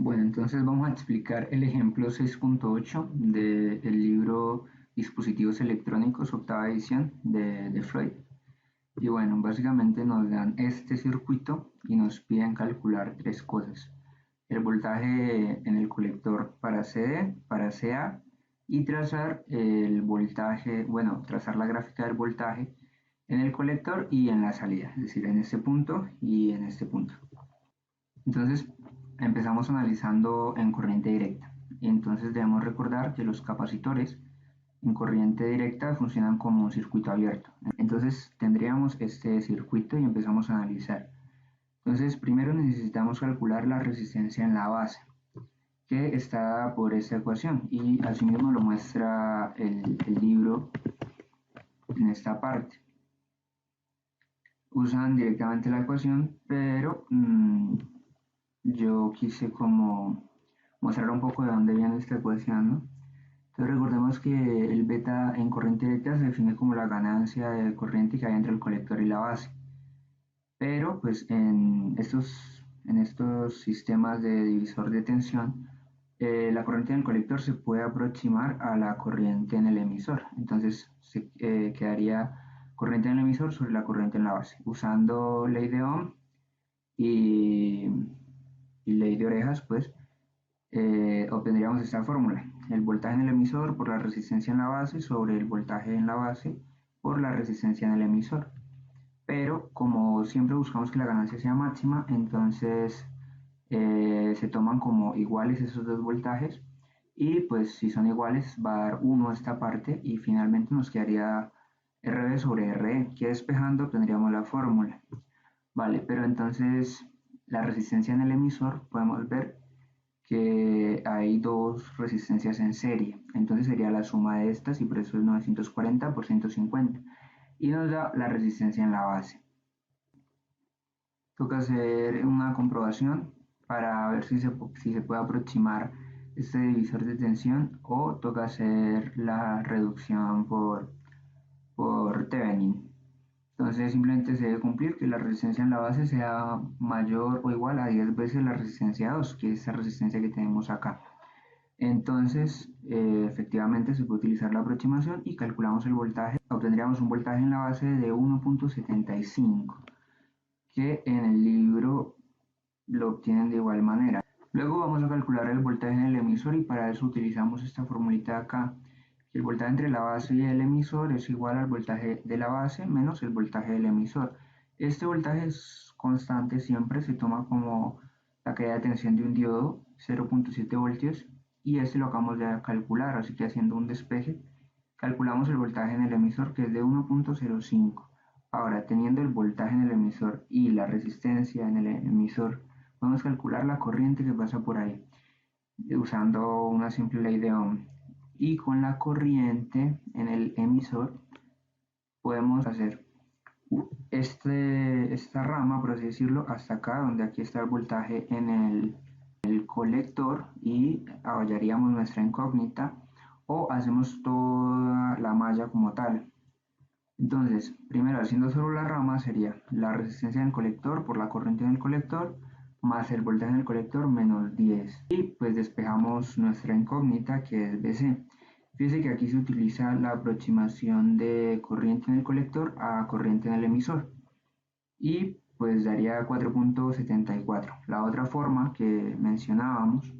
Bueno, entonces vamos a explicar el ejemplo 6.8 del libro Dispositivos Electrónicos, octava edición de Freud. Y bueno, básicamente nos dan este circuito y nos piden calcular tres cosas. El voltaje en el colector para CD, para CA y trazar el voltaje, bueno, trazar la gráfica del voltaje en el colector y en la salida, es decir, en este punto y en este punto. Entonces, empezamos analizando en corriente directa. Entonces debemos recordar que los capacitores en corriente directa funcionan como un circuito abierto. Entonces tendríamos este circuito y empezamos a analizar. Entonces primero necesitamos calcular la resistencia en la base, que está por esta ecuación, y asimismo lo muestra el libro en esta parte. Usan directamente la ecuación, pero yo quise como mostrar un poco de dónde viene esta ecuación, ¿no? Entonces recordemos que el beta en corriente directa se define como la ganancia de corriente que hay entre el colector y la base. Pero pues en estos sistemas de divisor de tensión, la corriente en el colector se puede aproximar a la corriente en el emisor. Entonces quedaría corriente en el emisor sobre la corriente en la base. Usando ley de Ohm y, y ley de orejas, pues obtendríamos esta fórmula. El voltaje en el emisor por la resistencia en la base sobre el voltaje en la base por la resistencia en el emisor. Pero como siempre buscamos que la ganancia sea máxima, entonces se toman como iguales esos dos voltajes y pues si son iguales va a dar 1 a esta parte y finalmente nos quedaría RB sobre RE, que despejando obtendríamos la fórmula. Vale, pero entonces la resistencia en el emisor podemos ver que hay dos resistencias en serie, entonces sería la suma de estas y por eso es 940 por 150 y nos da la resistencia en la base. Toca hacer una comprobación para ver si se puede aproximar este divisor de tensión o toca hacer la reducción por Thevenin. Entonces simplemente se debe cumplir que la resistencia en la base sea mayor o igual a 10 veces la resistencia 2, que es esa resistencia que tenemos acá. Entonces, efectivamente se puede utilizar la aproximación y calculamos el voltaje. Obtendríamos un voltaje en la base de 1.75, que en el libro lo obtienen de igual manera. Luego vamos a calcular el voltaje en el emisor y para eso utilizamos esta formulita de acá. El voltaje entre la base y el emisor es igual al voltaje de la base menos el voltaje del emisor. Este voltaje es constante, siempre se toma como la caída de tensión de un diodo, 0.7 voltios, y este lo acabamos de calcular, así que haciendo un despeje, calculamos el voltaje en el emisor que es de 1.05. Ahora, teniendo el voltaje en el emisor y la resistencia en el emisor, podemos calcular la corriente que pasa por ahí, usando una simple ley de Ohm. Y con la corriente en el emisor podemos hacer esta rama, por así decirlo, hasta acá, donde aquí está el voltaje en el colector y hallaríamos nuestra incógnita o hacemos toda la malla como tal. Entonces, primero haciendo solo la rama sería la resistencia del colector por la corriente en el colector más el voltaje en el colector menos 10. Y pues despejamos nuestra incógnita que es BC. Fíjense que aquí se utiliza la aproximación de corriente en el colector a corriente en el emisor. Y pues daría 4.74. La otra forma que mencionábamos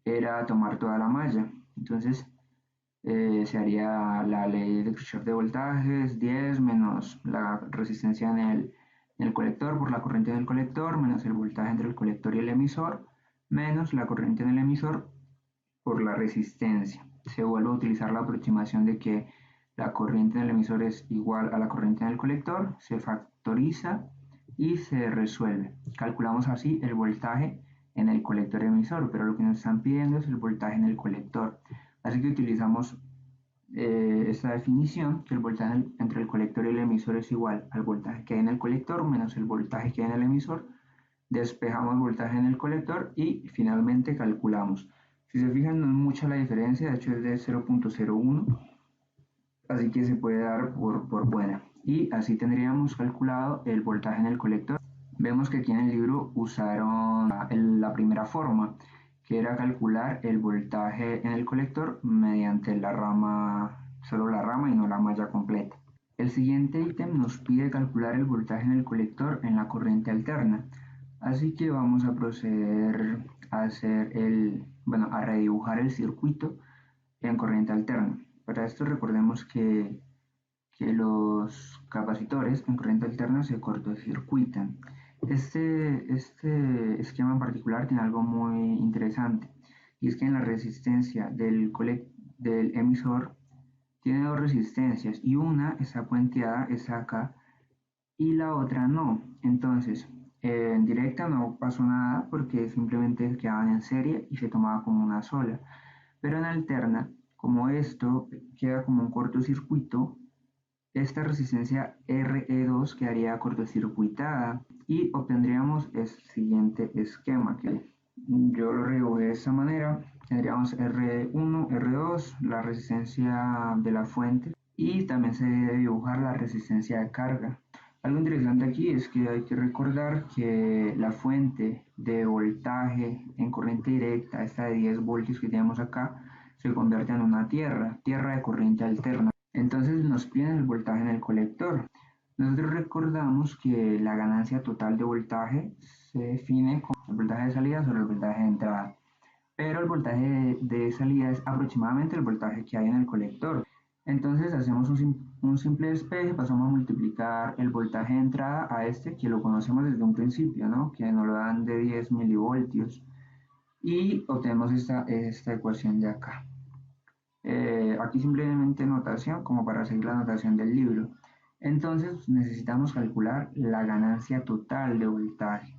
era tomar toda la malla. Entonces se haría la ley de Kirchhoff de voltajes, 10 menos la resistencia en el colector por la corriente en el colector, menos el voltaje entre el colector y el emisor, menos la corriente en el emisor por la resistencia. Se vuelve a utilizar la aproximación de que la corriente en el emisor es igual a la corriente en el colector, se factoriza y se resuelve. Calculamos así el voltaje en el colector emisor, pero lo que nos están pidiendo es el voltaje en el colector. Así que utilizamos esta definición, que el voltaje entre el colector y el emisor es igual al voltaje que hay en el colector menos el voltaje que hay en el emisor. Despejamos el voltaje en el colector y finalmente calculamos. Si se fijan, no es mucha la diferencia, de hecho es de 0.01, así que se puede dar por buena. Y así tendríamos calculado el voltaje en el colector. Vemos que aquí en el libro usaron la la primera forma, que era calcular el voltaje en el colector mediante la rama, solo la rama y no la malla completa. El siguiente ítem nos pide calcular el voltaje en el colector en la corriente alterna. Así que vamos a proceder a hacer a redibujar el circuito en corriente alterna. Para esto recordemos que los capacitores en corriente alterna se cortocircuitan. Este esquema en particular tiene algo muy interesante, y es que en la resistencia del emisor tiene dos resistencias, y una está puenteada, es acá, y la otra no. Entonces, en directa no pasó nada porque simplemente quedaban en serie y se tomaba como una sola. Pero en alterna, como esto queda como un cortocircuito, esta resistencia RE2 quedaría cortocircuitada y obtendríamos el siguiente esquema, que yo lo redibujé de esta manera. Tendríamos R1, R2, la resistencia de la fuente, y también se debe dibujar la resistencia de carga. Algo interesante aquí es que hay que recordar que la fuente de voltaje en corriente directa, esta de 10 voltios que tenemos acá, se convierte en una tierra de corriente alterna. Entonces nos piden el voltaje en el colector. Nosotros recordamos que la ganancia total de voltaje se define como el voltaje de salida sobre el voltaje de entrada, pero el voltaje de salida es aproximadamente el voltaje que hay en el colector. Entonces hacemos un simple despeje, pasamos a multiplicar el voltaje de entrada a este, que lo conocemos desde un principio, ¿no? Que nos lo dan de 10 milivoltios, y obtenemos esta ecuación de acá. Aquí simplemente notación como para seguir la notación del libro. Entonces necesitamos calcular la ganancia total de voltaje.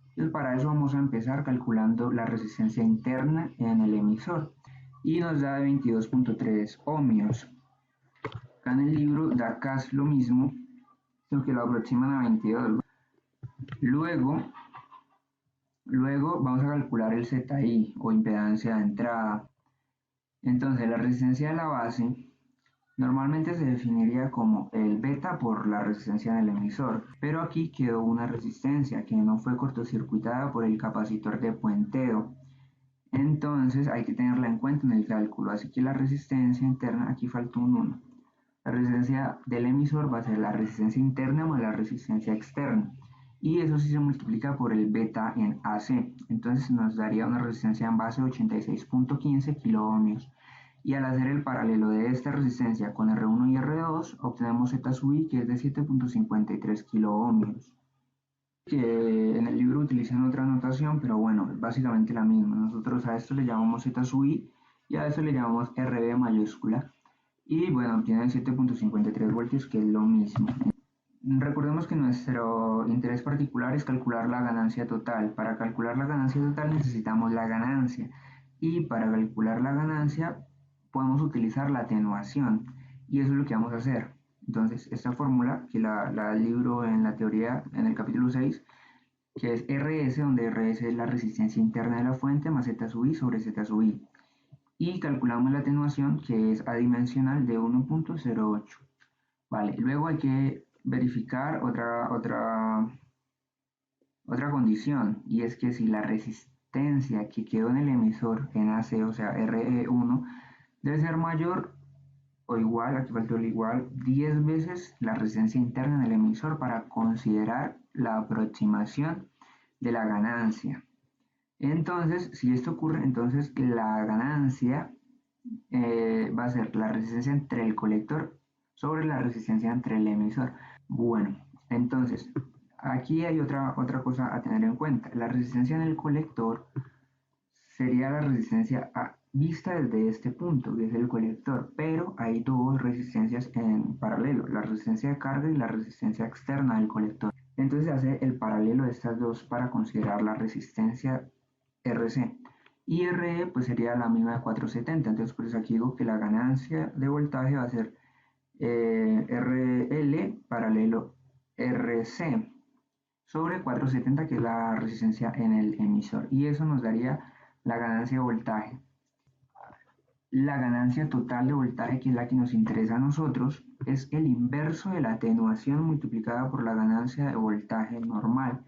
Entonces para eso vamos a empezar calculando la resistencia interna en el emisor, y nos da 22.3 ohmios. Acá en el libro da casi lo mismo, sino que lo aproximan a 22. Luego vamos a calcular el ZI o impedancia de entrada. Entonces la resistencia de la base normalmente se definiría como el beta por la resistencia del emisor, pero aquí quedó una resistencia que no fue cortocircuitada por el capacitor de puenteo. Entonces hay que tenerla en cuenta en el cálculo, así que la resistencia interna, aquí falta un 1. La resistencia del emisor va a ser la resistencia interna más la resistencia externa, y eso sí se multiplica por el beta en AC. Entonces nos daría una resistencia en base de 86.15 kiloohmios. Y al hacer el paralelo de esta resistencia con R1 y R2, obtenemos Z sub I, que es de 7.53 kiloohmios. Que en el libro utilizan otra notación, pero bueno, es básicamente la misma. Nosotros a esto le llamamos Z sub I y a eso le llamamos RB mayúscula. Y bueno, obtienen 7.53 voltios, que es lo mismo. Recordemos que nuestro interés particular es calcular la ganancia total. Para calcular la ganancia total necesitamos la ganancia. Y para calcular la ganancia podemos utilizar la atenuación. Y eso es lo que vamos a hacer. Entonces, esta fórmula, que la libro en la teoría, en el capítulo 6, que es RS, donde RS es la resistencia interna de la fuente, más Z sub I sobre Z sub I. Y calculamos la atenuación, que es adimensional de 1.08. Vale, luego hay que verificar otra condición, y es que si la resistencia que quedó en el emisor en AC, o sea RE1, debe ser mayor o igual, aquí faltó el igual, 10 veces la resistencia interna en el emisor para considerar la aproximación de la ganancia. Entonces, si esto ocurre, entonces la ganancia va a ser la resistencia entre el colector sobre la resistencia entre el emisor. Bueno, entonces, aquí hay otra cosa a tener en cuenta. La resistencia en el colector sería la resistencia vista desde este punto, que es el colector, pero hay dos resistencias en paralelo, la resistencia de carga y la resistencia externa del colector. Entonces se hace el paralelo de estas dos para considerar la resistencia RC. Y RE pues sería la misma de 470, entonces por eso aquí digo que la ganancia de voltaje va a ser RL paralelo RC sobre 470, que es la resistencia en el emisor, y eso nos daría la ganancia de voltaje. La ganancia total de voltaje, que es la que nos interesa a nosotros, es el inverso de la atenuación multiplicada por la ganancia de voltaje normal.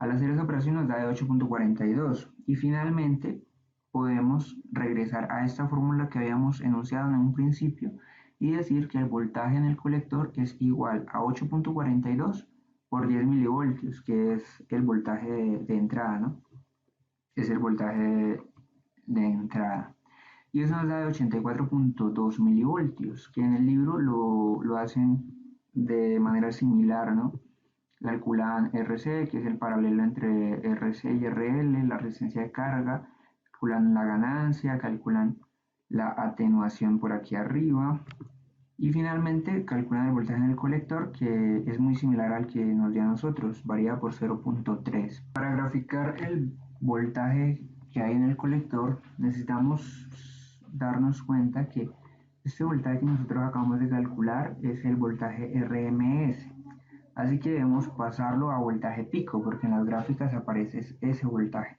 Al hacer esa operación nos da de 8.42 y finalmente podemos regresar a esta fórmula que habíamos enunciado en un principio y decir que el voltaje en el colector es igual a 8.42 por 10 milivoltios, que es el voltaje de entrada, ¿no? Es el voltaje de entrada. Y eso nos da de 84.2 milivoltios, que en el libro lo hacen de manera similar, ¿no? Calculan RC, que es el paralelo entre RC y RL, la resistencia de carga, calculan la ganancia, calculan la atenuación por aquí arriba y finalmente calculan el voltaje en el colector, que es muy similar al que nos dio a nosotros, varía por 0.3. Para graficar el voltaje que hay en el colector necesitamos darnos cuenta que este voltaje que nosotros acabamos de calcular es el voltaje RMS. Así que debemos pasarlo a voltaje pico, porque en las gráficas aparece ese voltaje.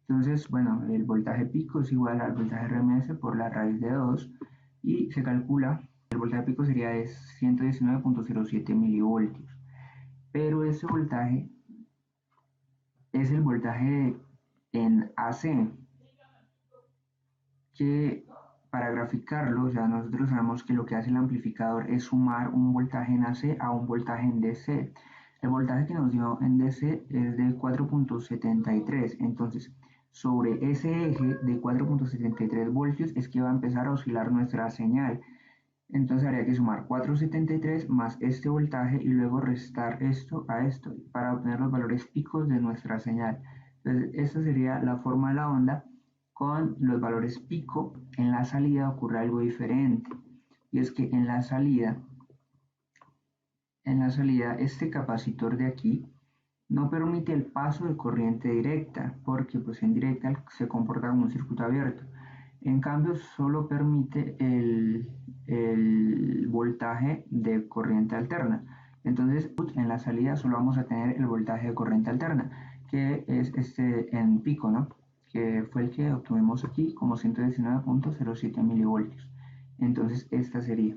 Entonces, bueno, el voltaje pico es igual al voltaje RMS por la raíz de 2 y se calcula, el voltaje pico sería de 119.07 milivoltios. Pero ese voltaje es el voltaje en AC, que para graficarlo, o sea, nosotros sabemos que lo que hace el amplificador es sumar un voltaje en AC a un voltaje en DC. El voltaje que nos dio en DC es de 4.73, entonces sobre ese eje de 4.73 voltios es que va a empezar a oscilar nuestra señal. Entonces habría que sumar 4.73 más este voltaje y luego restar esto a esto para obtener los valores picos de nuestra señal. Entonces esta sería la forma de la onda. Con los valores pico, en la salida ocurre algo diferente. Y es que en la salida este capacitor de aquí no permite el paso de corriente directa, porque pues en directa se comporta como un circuito abierto. En cambio, solo permite el voltaje de corriente alterna. Entonces, en la salida solo vamos a tener el voltaje de corriente alterna, que es este en pico, ¿no? Que fue el que obtuvimos aquí como 119.07 milivoltios. Entonces, esta sería.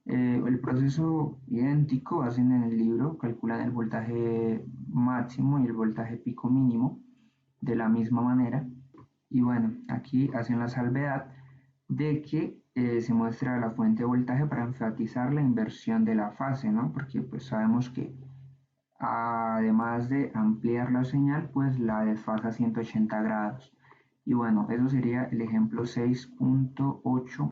El proceso idéntico hacen en el libro, calculan el voltaje máximo y el voltaje pico mínimo de la misma manera. Y bueno, aquí hacen la salvedad de que se muestra la fuente de voltaje para enfatizar la inversión de la fase, ¿no? Porque pues sabemos que además de ampliar la señal, pues la desfasa a 180 grados. Y bueno, eso sería el ejemplo 6.8.